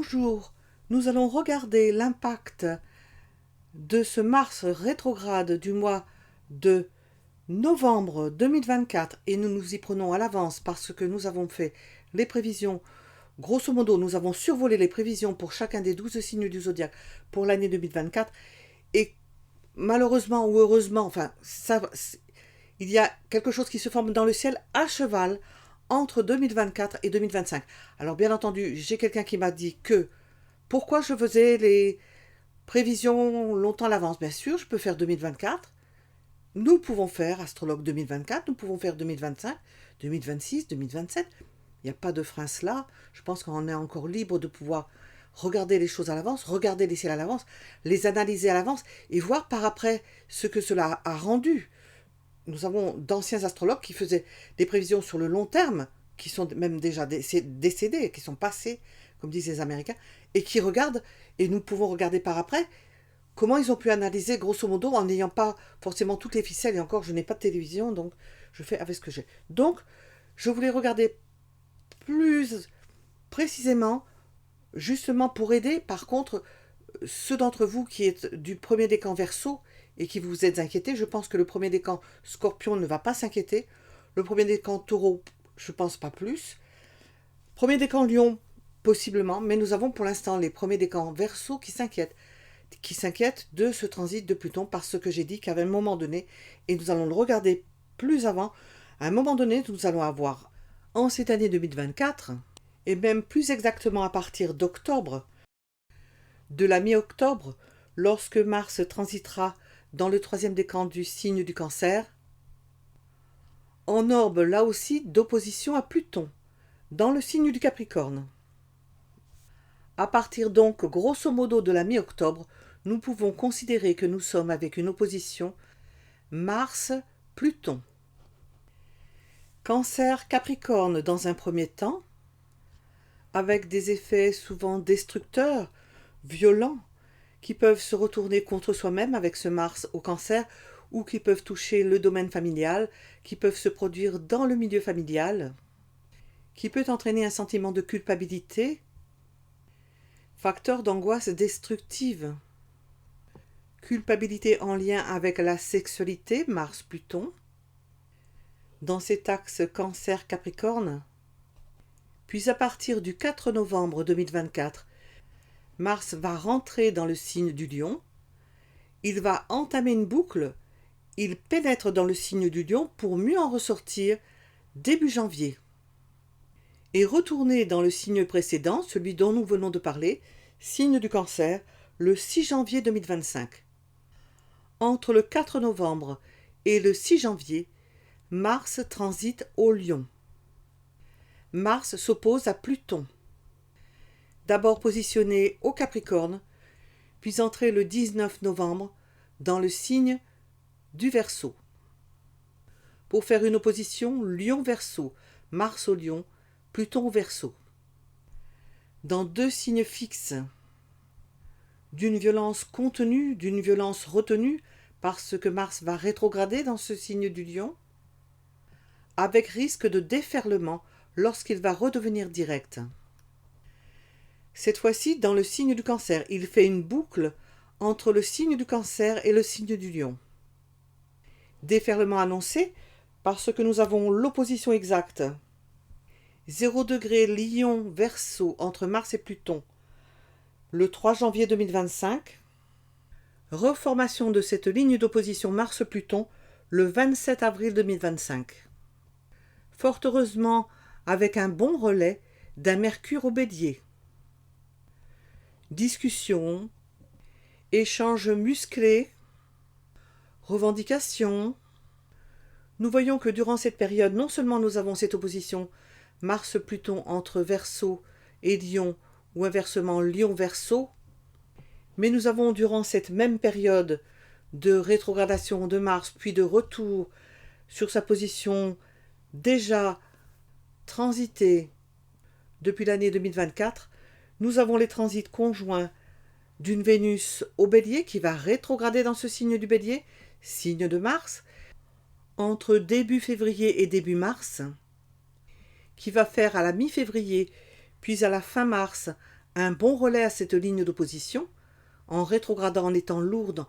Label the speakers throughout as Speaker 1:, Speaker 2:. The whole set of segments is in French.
Speaker 1: Bonjour, nous allons regarder l'impact de ce Mars rétrograde du mois de novembre 2024 et nous nous y prenons à l'avance parce que nous avons fait les prévisions. Grosso modo, nous avons survolé les prévisions pour chacun des 12 signes du zodiaque pour l'année 2024 et malheureusement ou heureusement, il y a quelque chose qui se forme dans le ciel à cheval entre 2024 et 2025. Alors bien entendu, j'ai quelqu'un qui m'a dit que pourquoi je faisais les prévisions longtemps à l'avance. Bien sûr, je peux faire 2024. Nous pouvons faire astrologue 2024, nous pouvons faire 2025, 2026, 2027. Il n'y a pas de frein là. Je pense qu'on est encore libre de pouvoir regarder les choses à l'avance, regarder les ciels à l'avance, les analyser à l'avance et voir par après ce que cela a rendu. Nous avons d'anciens astrologues qui faisaient des prévisions sur le long terme, qui sont même déjà décédés, qui sont passés, comme disent les Américains, et qui regardent, et nous pouvons regarder par après, comment ils ont pu analyser, grosso modo, en n'ayant pas forcément toutes les ficelles, et encore, je n'ai pas de télévision, donc je fais avec ce que j'ai. Donc, je voulais regarder plus précisément, justement pour aider, par contre, ceux d'entre vous qui êtes du premier décan Verseau et qui vous êtes inquiétés, je pense que le premier décan Scorpion ne va pas s'inquiéter. Le premier décan Taureau, je pense pas plus. Premier décan Lion, possiblement, mais nous avons pour l'instant les premiers décans Verseau qui s'inquiètent de ce transit de Pluton parce que j'ai dit qu'à un moment donné, et nous allons le regarder plus avant, à un moment donné, nous allons avoir en cette année 2024, et même plus exactement à partir d'octobre, de la mi-octobre, lorsque Mars transitera dans le troisième décan du signe du Cancer, en orbe là aussi d'opposition à Pluton, dans le signe du Capricorne. À partir donc, grosso modo, de la mi-octobre, nous pouvons considérer que nous sommes avec une opposition Mars-Pluton. Cancer-Capricorne dans un premier temps, avec des effets souvent destructeurs, violents, qui peuvent se retourner contre soi-même avec ce Mars au Cancer, ou qui peuvent toucher le domaine familial, qui peuvent se produire dans le milieu familial, qui peut entraîner un sentiment de culpabilité, facteur d'angoisse destructive, culpabilité en lien avec la sexualité, Mars-Pluton, dans cet axe Cancer-Capricorne, puis à partir du 4 novembre 2024, Mars va rentrer dans le signe du Lion, il va entamer une boucle, il pénètre dans le signe du Lion pour mieux en ressortir début janvier. Et retourner dans le signe précédent, celui dont nous venons de parler, signe du Cancer, le 6 janvier 2025. Entre le 4 novembre et le 6 janvier, Mars transite au Lion. Mars s'oppose à Pluton. D'abord positionné au Capricorne, puis entré le 19 novembre dans le signe du Verseau. Pour faire une opposition Lion-Verseau, Mars au Lion, Pluton au Verseau. Dans deux signes fixes, d'une violence contenue, d'une violence retenue, parce que Mars va rétrograder dans ce signe du Lion, avec risque de déferlement lorsqu'il va redevenir direct. Cette fois-ci, dans le signe du Cancer, il fait une boucle entre le signe du Cancer et le signe du Lion. Déferlement annoncé parce que nous avons l'opposition exacte. 0 degré Lion Verseau entre Mars et Pluton le 3 janvier 2025. Reformation de cette ligne d'opposition Mars-Pluton le 27 avril 2025. Fort heureusement avec un bon relais d'un Mercure au Bélier. Discussion, échanges musclés, revendications. Nous voyons que durant cette période, non seulement nous avons cette opposition Mars-Pluton entre Verseau et Lion, ou inversement Lion-Verseau, mais nous avons durant cette même période de rétrogradation de Mars, puis de retour sur sa position déjà transitée depuis l'année 2024, nous avons les transits conjoints d'une Vénus au Bélier qui va rétrograder dans ce signe du Bélier, signe de Mars, entre début février et début mars, qui va faire à la mi-février, puis à la fin mars, un bon relais à cette ligne d'opposition, en rétrogradant, en étant lourde,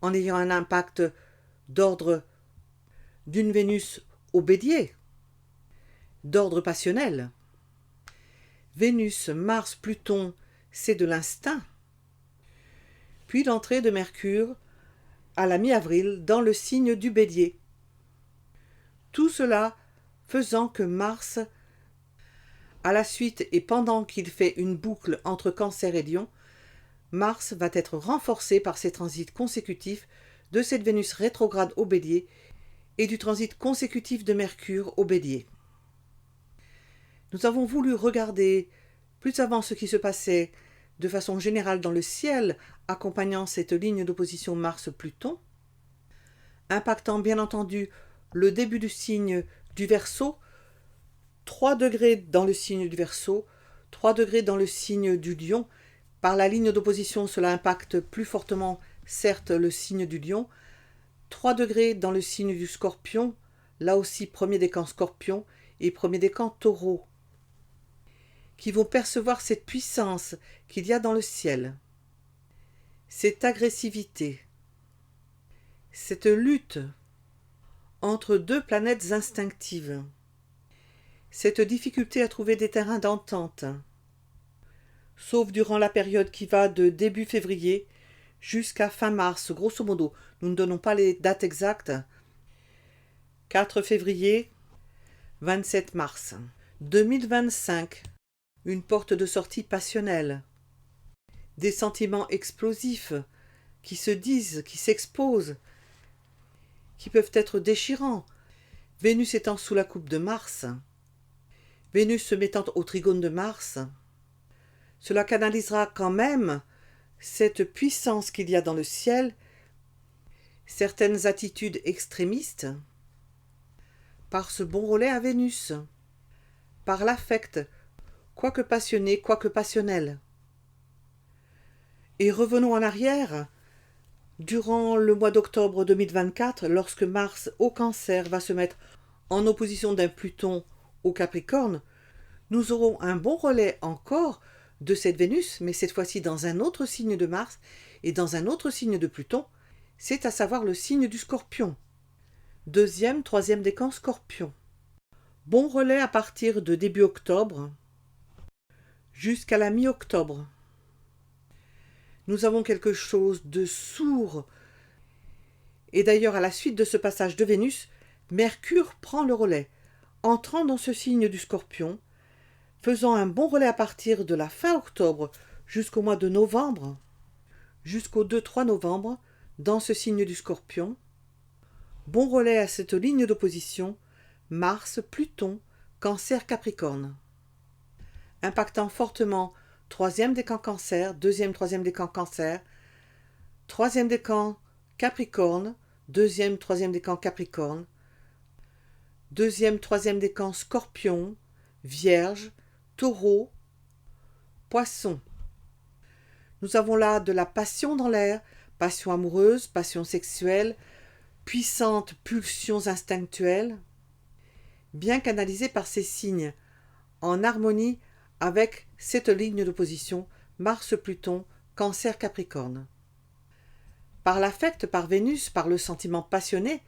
Speaker 1: en ayant un impact d'ordre d'une Vénus au Bélier, d'ordre passionnel. Vénus, Mars, Pluton, c'est de l'instinct. Puis l'entrée de Mercure à la mi-avril dans le signe du Bélier. Tout cela faisant que Mars, à la suite et pendant qu'il fait une boucle entre Cancer et Lion, Mars va être renforcé par ces transits consécutifs de cette Vénus rétrograde au Bélier et du transit consécutif de Mercure au Bélier. Nous avons voulu regarder plus avant ce qui se passait de façon générale dans le ciel accompagnant cette ligne d'opposition Mars-Pluton, impactant bien entendu le début du signe du Verseau, 3 degrés dans le signe du Verseau, 3 degrés dans le signe du Lion. Par la ligne d'opposition, cela impacte plus fortement, certes, le signe du Lion. 3 degrés dans le signe du Scorpion, là aussi premier décan Scorpion et premier décan Taureau, qui vont percevoir cette puissance qu'il y a dans le ciel, cette agressivité, cette lutte entre deux planètes instinctives, cette difficulté à trouver des terrains d'entente, sauf durant la période qui va de début février jusqu'à fin mars, grosso modo. Nous ne donnons pas les dates exactes. 4 février, 27 mars. 2025, une porte de sortie passionnelle. Des sentiments explosifs qui se disent, qui s'exposent, qui peuvent être déchirants. Vénus étant sous la coupe de Mars, Vénus se mettant au trigone de Mars, cela canalisera quand même cette puissance qu'il y a dans le ciel, certaines attitudes extrémistes, par ce bon relais à Vénus, par l'affect, quoique passionné, quoique passionnel. Et revenons en arrière, durant le mois d'octobre 2024, lorsque Mars au Cancer va se mettre en opposition d'un Pluton au Capricorne, nous aurons un bon relais encore de cette Vénus, mais cette fois-ci dans un autre signe de Mars et dans un autre signe de Pluton, c'est à savoir le signe du Scorpion. 2e, 3e décan Scorpion. Bon relais à partir de début octobre jusqu'à la mi-octobre. Nous avons quelque chose de sourd. Et d'ailleurs, à la suite de ce passage de Vénus, Mercure prend le relais, entrant dans ce signe du Scorpion, faisant un bon relais à partir de la fin octobre jusqu'au mois de novembre, jusqu'au 2-3 novembre, dans ce signe du Scorpion. Bon relais à cette ligne d'opposition, Mars, Pluton, Cancer, Capricorne. Impactant fortement 3e décan Cancer, 2e, 3e décan Cancer, 3e décan Capricorne, 2e, 3e décan Capricorne, 2e, 3e décan Scorpion, Vierge, Taureau, Poisson. Nous avons là de la passion dans l'air, passion amoureuse, passion sexuelle, puissantes pulsions instinctuelles, bien canalisées par ces signes, en harmonie avec cette ligne d'opposition Mars-Pluton, Cancer-Capricorne. Par l'affect, par Vénus, par le sentiment passionné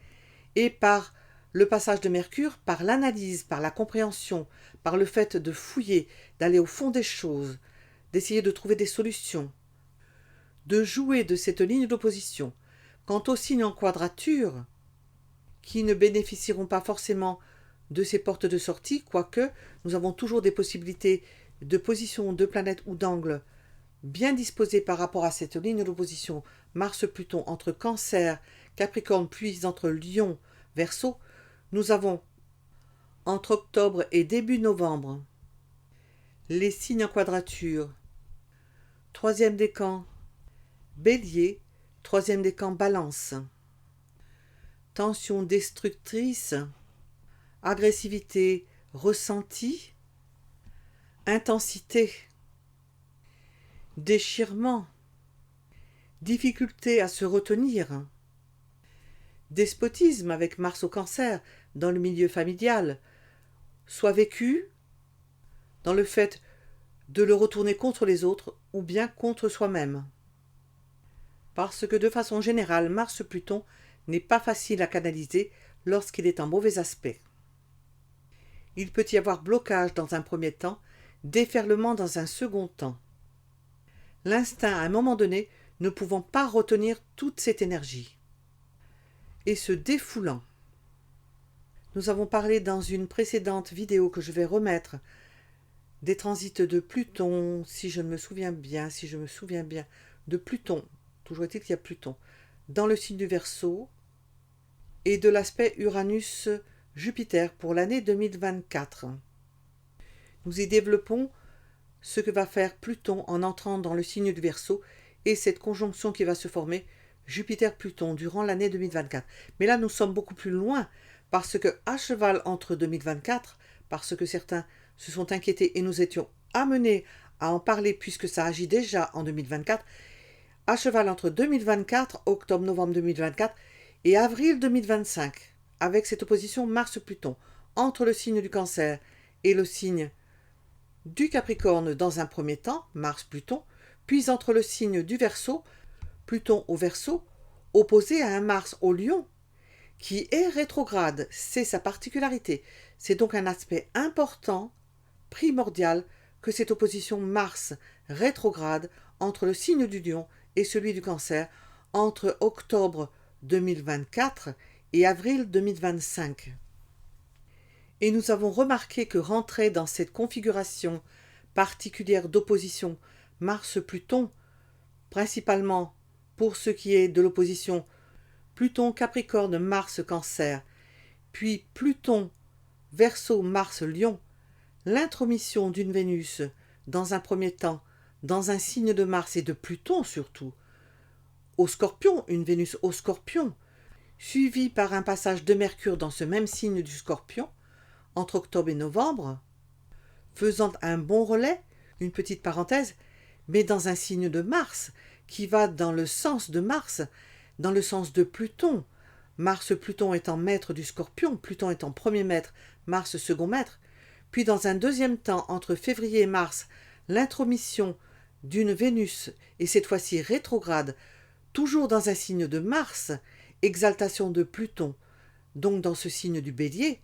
Speaker 1: et par le passage de Mercure, par l'analyse, par la compréhension, par le fait de fouiller, d'aller au fond des choses, d'essayer de trouver des solutions, de jouer de cette ligne d'opposition. Quant aux signes en quadrature, qui ne bénéficieront pas forcément de ces portes de sortie, quoique nous avons toujours des possibilités de position de planètes ou d'angles bien disposés par rapport à cette ligne d'opposition Mars-Pluton entre Cancer, Capricorne, puis entre Lion, Verseau, nous avons entre octobre et début novembre les signes en quadrature. 3e décan Bélier, 3e décan Balance. Tension destructrice, agressivité ressentie, intensité, déchirement, difficulté à se retenir, despotisme avec Mars au Cancer dans le milieu familial, soit vécu dans le fait de le retourner contre les autres ou bien contre soi-même. Parce que de façon générale, Mars-Pluton n'est pas facile à canaliser lorsqu'il est en mauvais aspect. Il peut y avoir blocage dans un premier temps, déferlement dans un second temps. L'instinct, à un moment donné, ne pouvant pas retenir toute cette énergie. Et se défoulant. Nous avons parlé dans une précédente vidéo que je vais remettre des transits de Pluton, si je me souviens bien, de Pluton, toujours est-il qu'il y a Pluton, dans le signe du Verseau, et de l'aspect Uranus-Jupiter pour l'année 2024. Nous y développons ce que va faire Pluton en entrant dans le signe du Verseau et cette conjonction qui va se former Jupiter-Pluton durant l'année 2024. Mais là, nous sommes beaucoup plus loin parce que à cheval entre 2024, parce que certains se sont inquiétés et nous étions amenés à en parler puisque ça agit déjà en 2024, à cheval entre 2024, octobre-novembre 2024 et avril 2025, avec cette opposition Mars-Pluton entre le signe du Cancer et le signe du Capricorne dans un premier temps, Mars-Pluton, puis entre le signe du Verseau, Pluton au Verseau, opposé à un Mars au Lion, qui est rétrograde, c'est sa particularité. C'est donc un aspect important, primordial, que cette opposition Mars rétrograde entre le signe du Lion et celui du Cancer, entre octobre 2024 et avril 2025. Et nous avons remarqué que rentrer dans cette configuration particulière d'opposition Mars-Pluton, principalement pour ce qui est de l'opposition Pluton-Capricorne-Mars-Cancer, puis Pluton-Verseau-Mars-Lion, l'intromission d'une Vénus, dans un premier temps, dans un signe de Mars et de Pluton surtout, au Scorpion, une Vénus au Scorpion, suivie par un passage de Mercure dans ce même signe du Scorpion, entre octobre et novembre, faisant un bon relais, une petite parenthèse, mais dans un signe de Mars, qui va dans le sens de Mars, dans le sens de Pluton. Mars-Pluton étant maître du Scorpion, Pluton étant premier maître, Mars second maître, puis dans un deuxième temps, entre février et mars, l'intromission d'une Vénus, et cette fois-ci rétrograde, toujours dans un signe de Mars, exaltation de Pluton, donc dans ce signe du Bélier,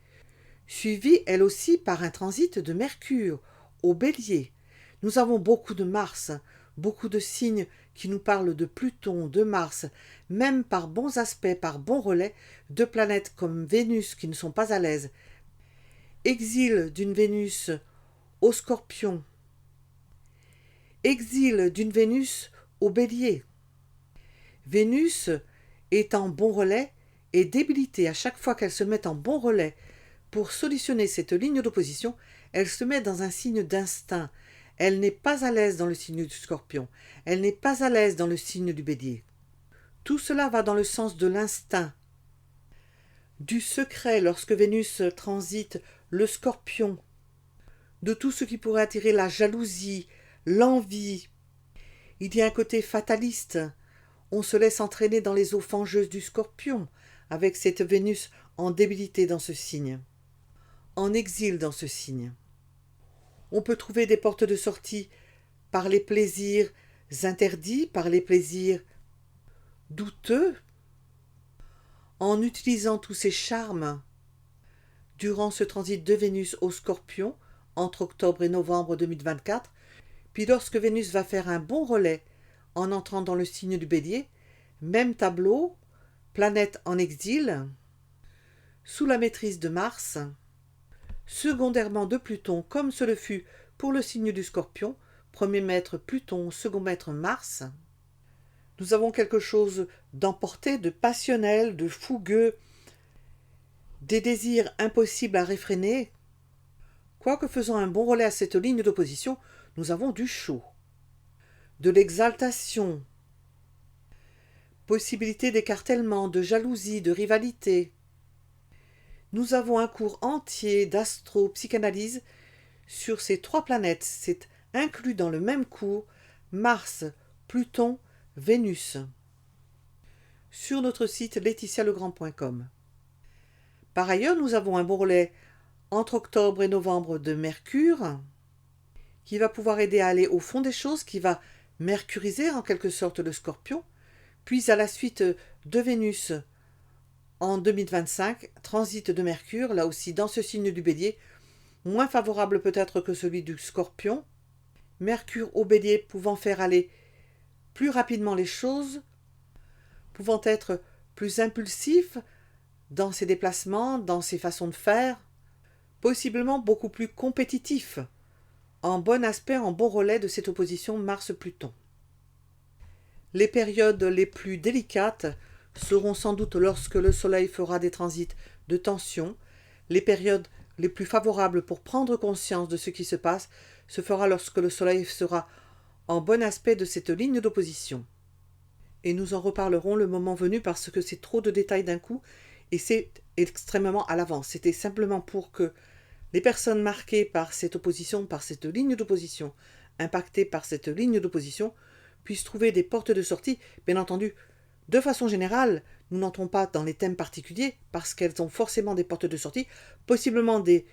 Speaker 1: suivie elle aussi par un transit de Mercure au Bélier. Nous avons beaucoup de Mars, beaucoup de signes qui nous parlent de Pluton, de Mars, même par bons aspects, par bons relais, de planètes comme Vénus qui ne sont pas à l'aise. Exil d'une Vénus au Scorpion. Exil d'une Vénus au Bélier. Vénus est en bon relais et débilitée à chaque fois qu'elle se met en bon relais pour solutionner cette ligne d'opposition, elle se met dans un signe d'instinct. Elle n'est pas à l'aise dans le signe du Scorpion. Elle n'est pas à l'aise dans le signe du Bélier. Tout cela va dans le sens de l'instinct, du secret lorsque Vénus transite le Scorpion, de tout ce qui pourrait attirer la jalousie, l'envie. Il y a un côté fataliste. On se laisse entraîner dans les eaux fangeuses du Scorpion, avec cette Vénus en débilité dans ce signe, en exil dans ce signe. On peut trouver des portes de sortie par les plaisirs interdits, par les plaisirs douteux, en utilisant tous ces charmes durant ce transit de Vénus au Scorpion entre octobre et novembre 2024, puis lorsque Vénus va faire un bon relais en entrant dans le signe du Bélier, même tableau, planète en exil, sous la maîtrise de Mars, secondairement de Pluton comme ce le fut pour le signe du Scorpion, premier maître Pluton, second maître Mars. Nous avons quelque chose d'emporté, de passionnel, de fougueux, des désirs impossibles à réfréner. Quoique faisant un bon relais à cette ligne d'opposition, nous avons du chaud, de l'exaltation, possibilité d'écartèlement, de jalousie, de rivalité. Nous avons un cours entier d'astro-psychanalyse sur ces trois planètes. C'est inclus dans le même cours Mars, Pluton, Vénus. Sur notre site laetitialegrand.com. Par ailleurs, nous avons un bon relais entre octobre et novembre de Mercure, qui va pouvoir aider à aller au fond des choses, qui va mercuriser en quelque sorte le Scorpion, puis à la suite de Vénus en 2025, transit de Mercure, là aussi dans ce signe du Bélier, moins favorable peut-être que celui du Scorpion, Mercure au Bélier pouvant faire aller plus rapidement les choses, pouvant être plus impulsif dans ses déplacements, dans ses façons de faire, possiblement beaucoup plus compétitif, en bon aspect, en bon relais de cette opposition Mars-Pluton. Les périodes les plus délicates seront sans doute lorsque le Soleil fera des transits de tension. Les périodes les plus favorables pour prendre conscience de ce qui se passe se fera lorsque le Soleil sera en bon aspect de cette ligne d'opposition. Et nous en reparlerons le moment venu parce que c'est trop de détails d'un coup et c'est extrêmement à l'avance. C'était simplement pour que les personnes marquées par cette opposition, par cette ligne d'opposition, impactées par cette ligne d'opposition, puissent trouver des portes de sortie. Bien entendu, de façon générale, nous n'entrons pas dans les thèmes particuliers parce qu'elles ont forcément des portes de sortie, possiblement des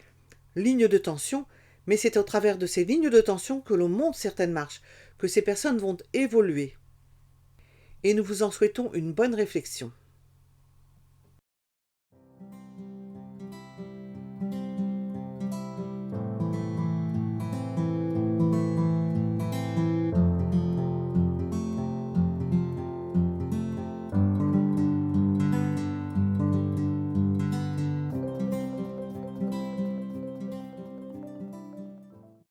Speaker 1: lignes de tension, mais c'est au travers de ces lignes de tension que l'on monte certaines marches, que ces personnes vont évoluer. Et nous vous en souhaitons une bonne réflexion.